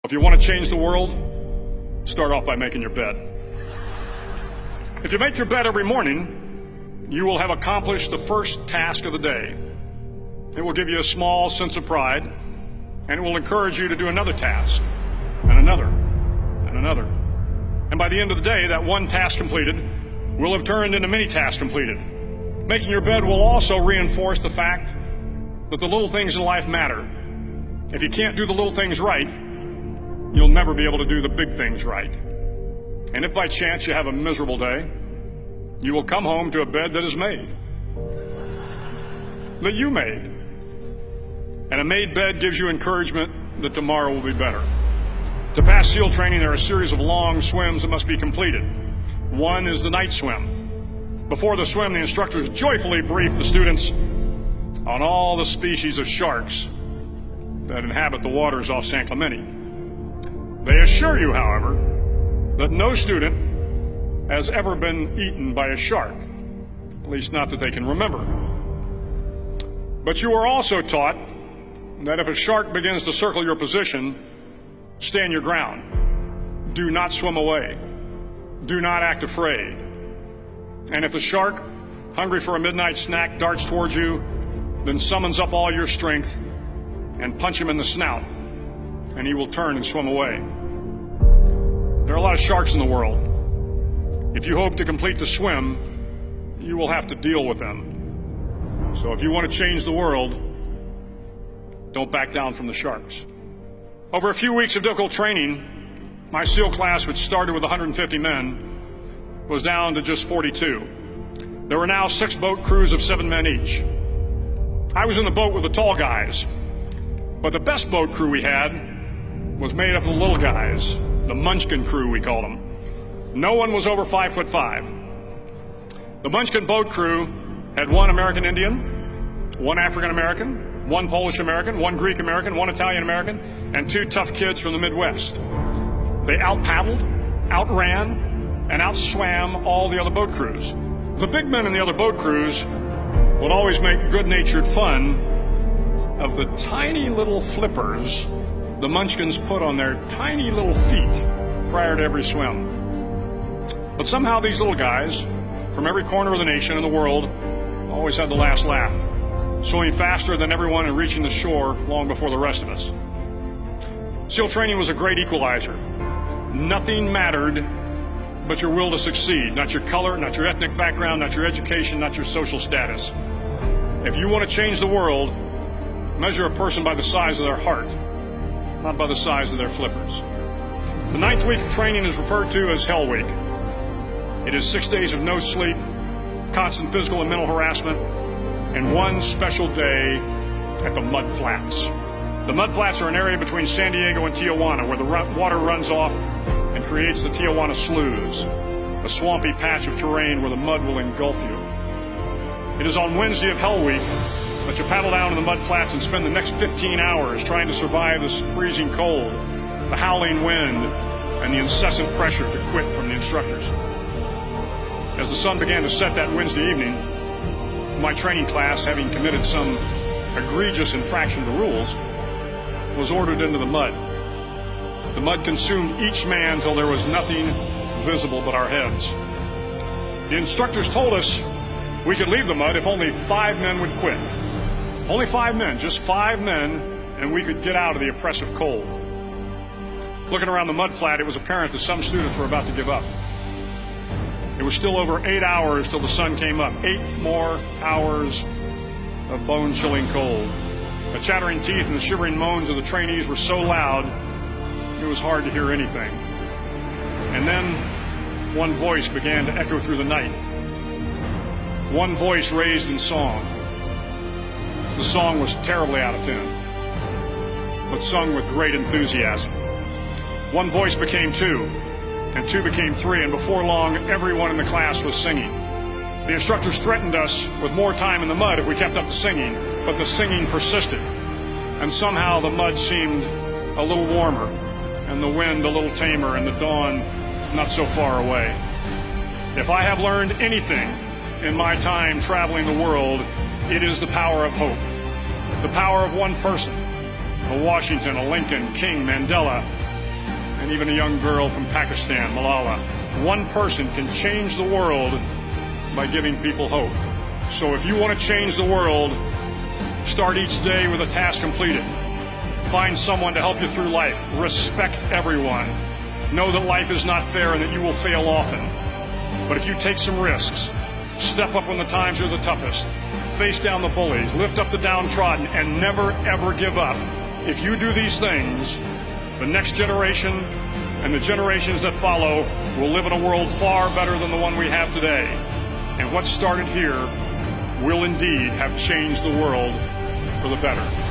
If you want to change the world, start off by making your bed. If you make your bed every morning, you will have accomplished the first task of the day. It will give you a small sense of pride, and it will encourage you to do another task, and another, and another. And by the end of the day, that one task completed will have turned into many tasks completed. Making your bed will also reinforce the fact that the little things in life matter. If you can't do the little things right, you'll never be able to do the big things right. And if by chance you have a miserable day, you will come home to a bed that is made, that you made. And a made bed gives you encouragement that tomorrow will be better. To pass SEAL training, there are a series of long swims that must be completed. One is the night swim. Before the swim, the instructors joyfully brief the students on all the species of sharks that inhabit the waters off San Clemente. They assure you, however, that no student has ever been eaten by a shark, at least not that they can remember. But you are also taught that if a shark begins to circle your position, stand your ground. Do not swim away. Do not act afraid. And if the shark, hungry for a midnight snack, darts towards you, then summons up all your strength and punch him in the snout, and he will turn and swim away. There are a lot of sharks in the world. If you hope to complete the swim, you will have to deal with them. So if you want to change the world, don't back down from the sharks. Over a few weeks of difficult training, my SEAL class, which started with 150 men, was down to just 42. There were now 6 boat crews of 7 men each. I was in the boat with the tall guys, but the best boat crew we had was made up of the little guys, the Munchkin crew, we called them. No one was over 5'5". The Munchkin boat crew had 1 American Indian, 1 African American, 1 Polish American, 1 Greek American, 1 Italian American, and 2 tough kids from the Midwest. They out-paddled, outran, and outswam all the other boat crews. The big men in the other boat crews would always make good-natured fun of the tiny little flippers the Munchkins put on their tiny little feet prior to every swim. But somehow these little guys from every corner of the nation and the world always had the last laugh, swimming faster than everyone and reaching the shore long before the rest of us. SEAL training was a great equalizer. Nothing mattered but your will to succeed, not your color, not your ethnic background, not your education, not your social status. If you want to change the world, measure a person by the size of their heart, not by the size of their flippers. The 9th week of training is referred to as Hell Week. It is 6 days of no sleep, constant physical and mental harassment, and 1 special day at the Mud Flats. The Mud Flats are an area between San Diego and Tijuana where the water runs off and creates the Tijuana Sloughs, a swampy patch of terrain where the mud will engulf you. It is on Wednesday of Hell Week that you paddle down to the Mud Flats and spend the next 15 hours trying to survive this freezing cold, the howling wind, and the incessant pressure to quit from the instructors. As the sun began to set that Wednesday evening, my training class, having committed some egregious infraction to rules, was ordered into the mud. The mud consumed each man till there was nothing visible but our heads. The instructors told us we could leave the mud if only 5 men would quit. Only 5 men, just 5 men, and we could get out of the oppressive cold. Looking around the mud flat, it was apparent that some students were about to give up. It was still over 8 hours till the sun came up. 8 more hours of bone-chilling cold. The chattering teeth and the shivering moans of the trainees were so loud, it was hard to hear anything. And then one voice began to echo through the night. One voice raised in song. The song was terribly out of tune, but sung with great enthusiasm. One voice became 2, and 2 became 3, and before long, everyone in the class was singing. The instructors threatened us with more time in the mud if we kept up the singing, but the singing persisted, and somehow the mud seemed a little warmer, and the wind a little tamer, and the dawn not so far away. If I have learned anything in my time traveling the world, it is the power of hope. The power of one person, a Washington, a Lincoln, King, Mandela, and even a young girl from Pakistan, Malala. One person can change the world by giving people hope. So if you want to change the world, start each day with a task completed. Find someone to help you through life. Respect everyone. Know that life is not fair and that you will fail often. But if you take some risks, step up when the times are the toughest, face down the bullies, lift up the downtrodden, and never ever give up. If you do these things, the next generation and the generations that follow will live in a world far better than the one we have today. And what started here will indeed have changed the world for the better.